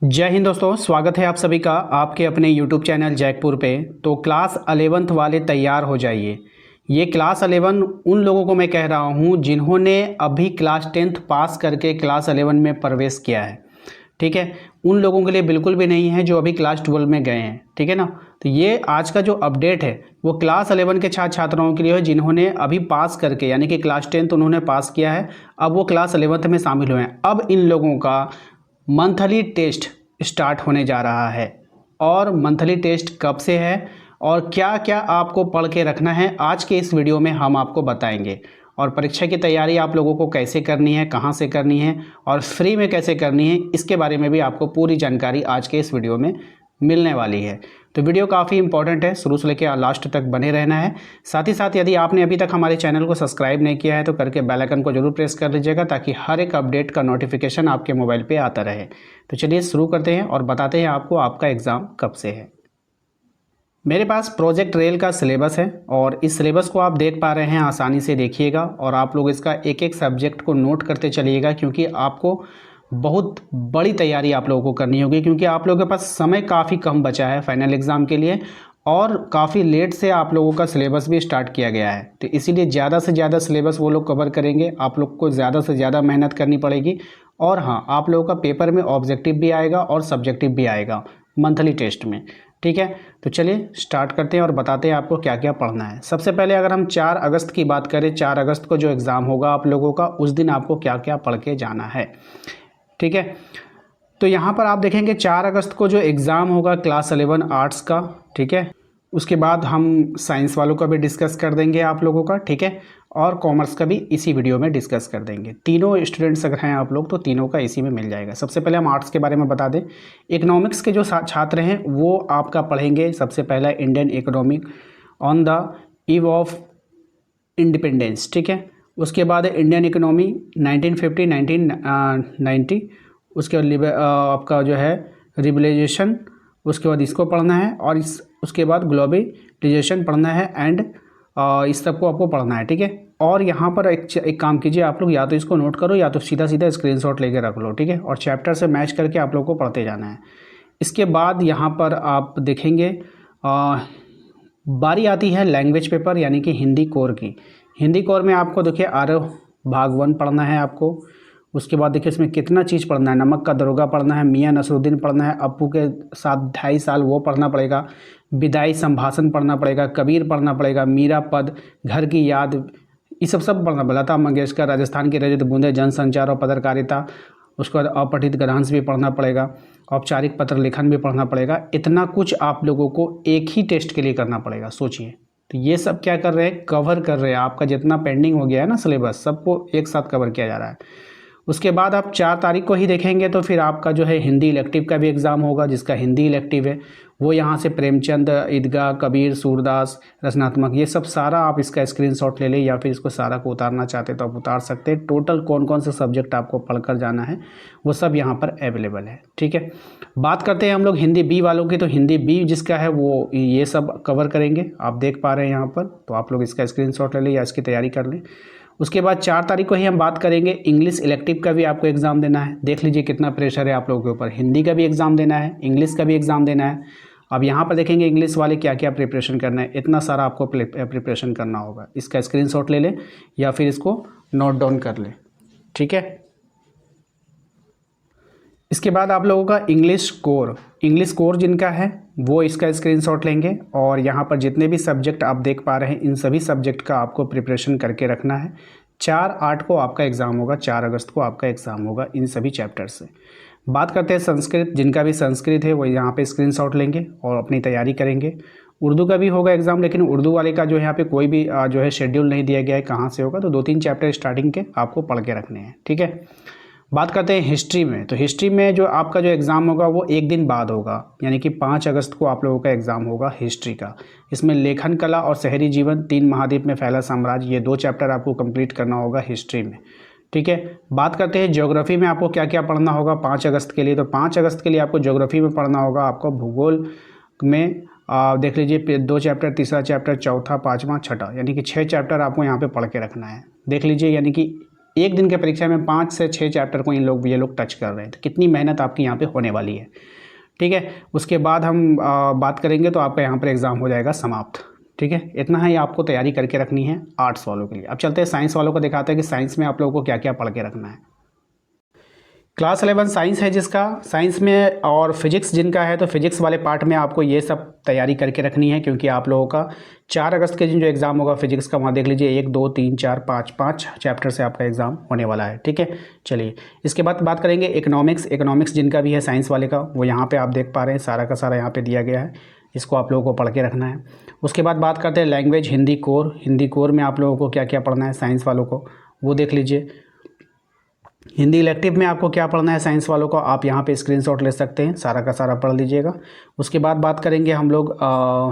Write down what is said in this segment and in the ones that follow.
जय हिंद दोस्तों, स्वागत है आप सभी का आपके अपने YouTube चैनल जैकपुर पे। तो क्लास 11th वाले तैयार हो जाइए। ये क्लास 11 उन लोगों को मैं कह रहा हूँ जिन्होंने अभी क्लास 10th पास करके क्लास 11 में प्रवेश किया है। ठीक है, उन लोगों के लिए बिल्कुल भी नहीं है जो अभी क्लास 12 में गए हैं। ठीक है ना। तो ये आज का जो अपडेट है वो क्लास 11 के छात्र छात्राओं के लिए है जिन्होंने अभी पास करके यानी कि क्लास 10th उन्होंने पास किया है, अब वो क्लास 11th में शामिल हुए हैं। अब इन लोगों का मंथली टेस्ट स्टार्ट होने जा रहा है। और मंथली टेस्ट कब से है और क्या क्या आपको पढ़ के रखना है, आज के इस वीडियो में हम आपको बताएंगे। और परीक्षा की तैयारी आप लोगों को कैसे करनी है, कहाँ से करनी है और फ्री में कैसे करनी है, इसके बारे में भी आपको पूरी जानकारी आज के इस वीडियो में मिलने वाली है। तो वीडियो काफ़ी इंपॉर्टेंट है, शुरू से लेकर लास्ट तक बने रहना है। साथ ही साथ यदि आपने अभी तक हमारे चैनल को सब्सक्राइब नहीं किया है तो करके बेल आइकन को जरूर प्रेस कर लीजिएगा ताकि हर एक अपडेट का नोटिफिकेशन आपके मोबाइल पे आता रहे। तो चलिए शुरू करते हैं और बताते हैं आपको आपका एग्ज़ाम कब से है। मेरे पास प्रोजेक्ट रेल का सिलेबस है और इस सिलेबस को आप देख पा रहे हैं, आसानी से देखिएगा और आप लोग इसका एक एक सब्जेक्ट को नोट करते चलिएगा क्योंकि आपको बहुत बड़ी तैयारी आप लोगों को करनी होगी, क्योंकि आप लोगों के पास समय काफ़ी कम बचा है फाइनल एग्ज़ाम के लिए और काफ़ी लेट से आप लोगों का सिलेबस भी स्टार्ट किया गया है। तो इसीलिए ज़्यादा से ज़्यादा सिलेबस वो लोग कवर करेंगे, आप लोग को ज़्यादा से ज़्यादा मेहनत करनी पड़ेगी। और हाँ, आप लोगों का पेपर में ऑब्जेक्टिव भी आएगा और सब्जेक्टिव भी आएगा मंथली टेस्ट में। ठीक है, तो चलिए स्टार्ट करते हैं और बताते हैं आपको क्या क्या पढ़ना है। सबसे पहले अगर हम 4 अगस्त की बात करें, 4 अगस्त को जो एग्ज़ाम होगा आप लोगों का, उस दिन आपको क्या क्या पढ़ के जाना है। ठीक है, तो यहाँ पर आप देखेंगे 4 अगस्त को जो एग्ज़ाम होगा क्लास 11 आर्ट्स का। ठीक है, उसके बाद हम साइंस वालों का भी डिस्कस कर देंगे आप लोगों का। ठीक है, और कॉमर्स का भी इसी वीडियो में डिस्कस कर देंगे। तीनों स्टूडेंट्स अगर हैं आप लोग तो तीनों का इसी में मिल जाएगा। सबसे पहले हम आर्ट्स के बारे में बता दें। इकोनॉमिक्स के जो छात्र हैं वो आपका पढ़ेंगे सबसे पहला Indian economic on the eve of independence. ठीक है, उसके बाद इंडियन इकोनॉमी 1950 1990, उसके बाद आपका जो है रिबलाइजेशन, उसके बाद इसको पढ़ना है और उसके बाद ग्लोबलाइजेशन पढ़ना है एंड इस सब को आपको पढ़ना है। ठीक है, और यहाँ पर एक काम कीजिए आप लोग, या तो इसको नोट करो या तो सीधा सीधा स्क्रीनशॉट लेके रख लो। ठीक है, और चैप्टर से मैच करके आप लोग को पढ़ते जाना है। इसके बाद यहाँ पर आप देखेंगे बारी आती है लैंग्वेज पेपर यानी कि हिंदी कोर की। हिंदी कोर में आपको देखिए आरव भाग 1 पढ़ना है आपको। उसके बाद देखिए इसमें कितना चीज़ पढ़ना है, नमक का दरोगा पढ़ना है, मियाँ नसरुद्दीन पढ़ना है, अपू के साथ 2.5 साल वो पढ़ना पड़ेगा, विदाई संभाषण पढ़ना पड़ेगा, कबीर पढ़ना पड़ेगा, मीरा पद, घर की याद, ये सब पढ़ना पड़ेगा। लता मंगेशकर, राजस्थान की रजत बूंदे, जनसंचार और पत्रकारिता, उसके बाद अपठित ग्रंथ भी पढ़ना पड़ेगा, औपचारिक पत्र लेखन भी पढ़ना पड़ेगा। इतना कुछ आप लोगों को एक ही टेस्ट के लिए करना पड़ेगा, सोचिए। तो ये सब क्या कर रहे हैं, कवर कर रहे हैं। आपका जितना पेंडिंग हो गया है ना सिलेबस, सबको एक साथ कवर किया जा रहा है। उसके बाद आप 4 तारीख को ही देखेंगे तो फिर आपका जो है हिंदी इलेक्टिव का भी एग्ज़ाम होगा। जिसका हिंदी इलेक्टिव है वो यहाँ से प्रेमचंद, ईदगाह, कबीर, सूरदास, रचनात्मक, ये सब सारा आप इसका स्क्रीनशॉट ले लें या फिर इसको सारा को उतारना चाहते तो आप उतार सकते हैं। टोटल कौन कौन से सब्जेक्ट आपको पढ़कर जाना है वो सब यहाँ पर अवेलेबल है। ठीक है, बात करते हैं हम लोग हिंदी बी वालों की। तो हिंदी बी जिसका है वो ये सब कवर करेंगे, आप देख पा रहे हैं यहाँ पर। तो आप लोग इसका स्क्रीनशॉट ले लें या इसकी तैयारी कर लें। उसके बाद 4 तारीख को ही हम बात करेंगे इंग्लिश इलेक्टिव का भी आपको एग्ज़ाम देना है। देख लीजिए कितना प्रेशर है आप लोगों के ऊपर, हिंदी का भी एग्ज़ाम देना है, इंग्लिश का भी एग्ज़ाम देना है। अब यहाँ पर देखेंगे इंग्लिश वाले क्या क्या प्रिपरेशन करना है, इतना सारा आपको प्रिपरेशन करना होगा। इसका स्क्रीनशॉट ले लें या फिर इसको नोट डाउन कर लें। ठीक है, इसके बाद आप लोगों का इंग्लिश कोर जिनका है वो इसका स्क्रीनशॉट लेंगे और यहाँ पर जितने भी सब्जेक्ट आप देख पा रहे हैं इन सभी सब्जेक्ट का आपको प्रिपरेशन करके रखना है। 4/8 को आपका एग्ज़ाम होगा, 4 अगस्त को आपका एग्ज़ाम होगा इन सभी चैप्टर से। बात करते हैं संस्कृत, जिनका भी संस्कृत है वो यहाँ पे स्क्रीनशॉट लेंगे और अपनी तैयारी करेंगे। उर्दू का भी होगा एग्ज़ाम, लेकिन उर्दू वाले का जो है यहाँ पे कोई भी जो है शेड्यूल नहीं दिया गया है कहाँ से होगा। तो 2-3 चैप्टर स्टार्टिंग के आपको पढ़ के रखने हैं। ठीक है, बात करते हैं हिस्ट्री में। तो हिस्ट्री में जो आपका जो एग्ज़ाम होगा वो एक दिन बाद होगा, यानी कि 5 अगस्त को आप लोगों का एग्ज़ाम होगा हिस्ट्री का। इसमें लेखन कला और शहरी जीवन, 3 महाद्वीप में फैला साम्राज्य, ये 2 चैप्टर आपको कंप्लीट करना होगा हिस्ट्री में। ठीक है, बात करते हैं ज्योग्राफी में आपको क्या क्या पढ़ना होगा 5 अगस्त के लिए। तो 5 अगस्त के लिए आपको ज्योग्राफी में पढ़ना होगा। आपको भूगोल में देख लीजिए 2 चैप्टर, तीसरा चैप्टर, चौथा, 5वां, छठा, यानी कि 6 चैप्टर आपको यहाँ पे पढ़ के रखना है। देख लीजिए, यानी कि एक दिन के परीक्षा में 5 से 6 चैप्टर को ये लोग टच कर रहे हैं। तो कितनी मेहनत आपकी यहाँ पे होने वाली है, ठीक है। उसके बाद हम बात करेंगे तो आपका यहाँ पर एग्ज़ाम हो जाएगा समाप्त, ठीक है। इतना ही आपको तैयारी करके रखनी है आर्ट्स वालों के लिए। अब चलते हैं साइंस वालों को, दिखाते हैं कि साइंस में आप लोगों को क्या क्या पढ़ के रखना है। क्लास 11 साइंस है जिसका, साइंस में और फिजिक्स जिनका है, तो फिजिक्स वाले पार्ट में आपको ये सब तैयारी करके रखनी है, क्योंकि आप लोगों का 4 अगस्त के दिन जो एग्ज़ाम होगा फिजिक्स का, वहाँ देख लीजिए 1 2 3 4 5 चैप्टर से आपका एग्ज़ाम होने वाला है, ठीक है। चलिए इसके बाद बात करेंगे इकोनॉमिक्स जिनका भी है साइंस वाले का, वो यहाँ पर आप देख पा रहे हैं सारा का सारा यहाँ पर दिया गया है, इसको आप लोगों को पढ़ के रखना है। उसके बाद बात करते हैं लैंग्वेज हिंदी कोर में आप लोगों को क्या क्या पढ़ना है साइंस वालों को, वो देख लीजिए। हिंदी इलेक्टिव में आपको क्या पढ़ना है साइंस वालों को, आप यहाँ पे स्क्रीनशॉट ले सकते हैं, सारा का सारा पढ़ लीजिएगा। उसके बाद बात करेंगे हम लोग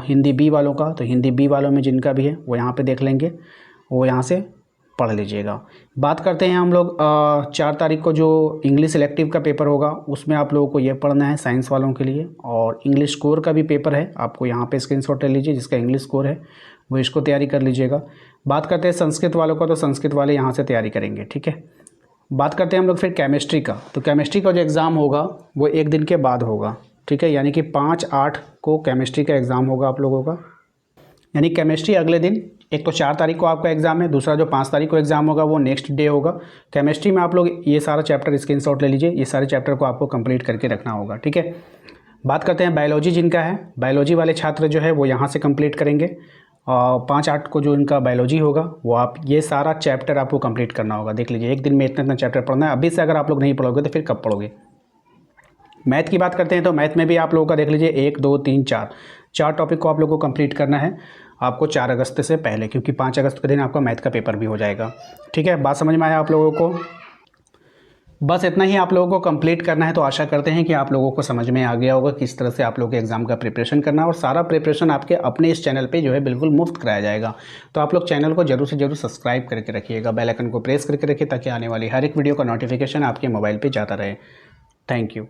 हिंदी बी वालों का, तो हिंदी बी वालों में जिनका भी है वो यहाँ पे देख लेंगे, वो यहाँ से पढ़ लीजिएगा। बात करते हैं हम लोग 4 तारीख को जो इंग्लिश इलेक्टिव का पेपर होगा, उसमें आप लोगों को ये पढ़ना है साइंस वालों के लिए, और इंग्लिश कोर का भी पेपर है, आपको यहाँ पे स्क्रीनशॉट ले लीजिए, जिसका इंग्लिश कोर है वो इसको तैयारी कर लीजिएगा। बात करते हैं संस्कृत वालों का, तो संस्कृत वाले यहाँ से तैयारी करेंगे, ठीक है। बात करते हैं हम लोग फिर केमिस्ट्री का, तो केमिस्ट्री का जो एग्ज़ाम होगा वो एक दिन के बाद होगा, ठीक है, यानी कि 5/8 को केमिस्ट्री का एग्ज़ाम होगा आप लोगों का। यानी केमिस्ट्री अगले दिन, एक तो 4 तारीख को आपका एग्ज़ाम है, दूसरा जो 5 तारीख को एग्ज़ाम होगा वो नेक्स्ट डे होगा। केमिस्ट्री में आप लोग ये सारा चैप्टर स्क्रीनशॉट ले लीजिए, ये सारे चैप्टर को आपको कंप्लीट करके रखना होगा, ठीक है। बात करते हैं बायोलॉजी जिनका है, बायोलॉजी वाले छात्र जो है वो यहाँ से कंप्लीट करेंगे, और 5/8 को जो इनका बायोलॉजी होगा वो आप ये सारा चैप्टर आपको कंप्लीट करना होगा। देख लीजिए एक दिन में इतना चैप्टर पढ़ना है, अभी से अगर आप लोग नहीं पढ़ोगे तो फिर कब पढ़ोगे। मैथ की बात करते हैं तो मैथ में भी आप लोगों का देख लीजिए 1 2 3 4 टॉपिक को आप लोगों को कंप्लीट करना है आपको 4 अगस्त से पहले, क्योंकि 5 अगस्त के दिन आपका मैथ का पेपर भी हो जाएगा, ठीक है। बात समझ में आया आप लोगों को? बस इतना ही आप लोगों को कंप्लीट करना है। तो आशा करते हैं कि आप लोगों को समझ में आ गया होगा किस तरह से आप लोगों के एग्ज़ाम का प्रिपरेशन करना है, और सारा प्रिपरेशन आपके अपने इस चैनल पे जो है बिल्कुल मुफ्त कराया जाएगा। तो आप लोग चैनल को जरूर से जरूर सब्सक्राइब करके रखिएगा, बेल आइकन को प्रेस करके रखिए, ताकि आने वाली हर एक वीडियो का नोटिफिकेशन आपके मोबाइल पर जाता रहे। Thank you.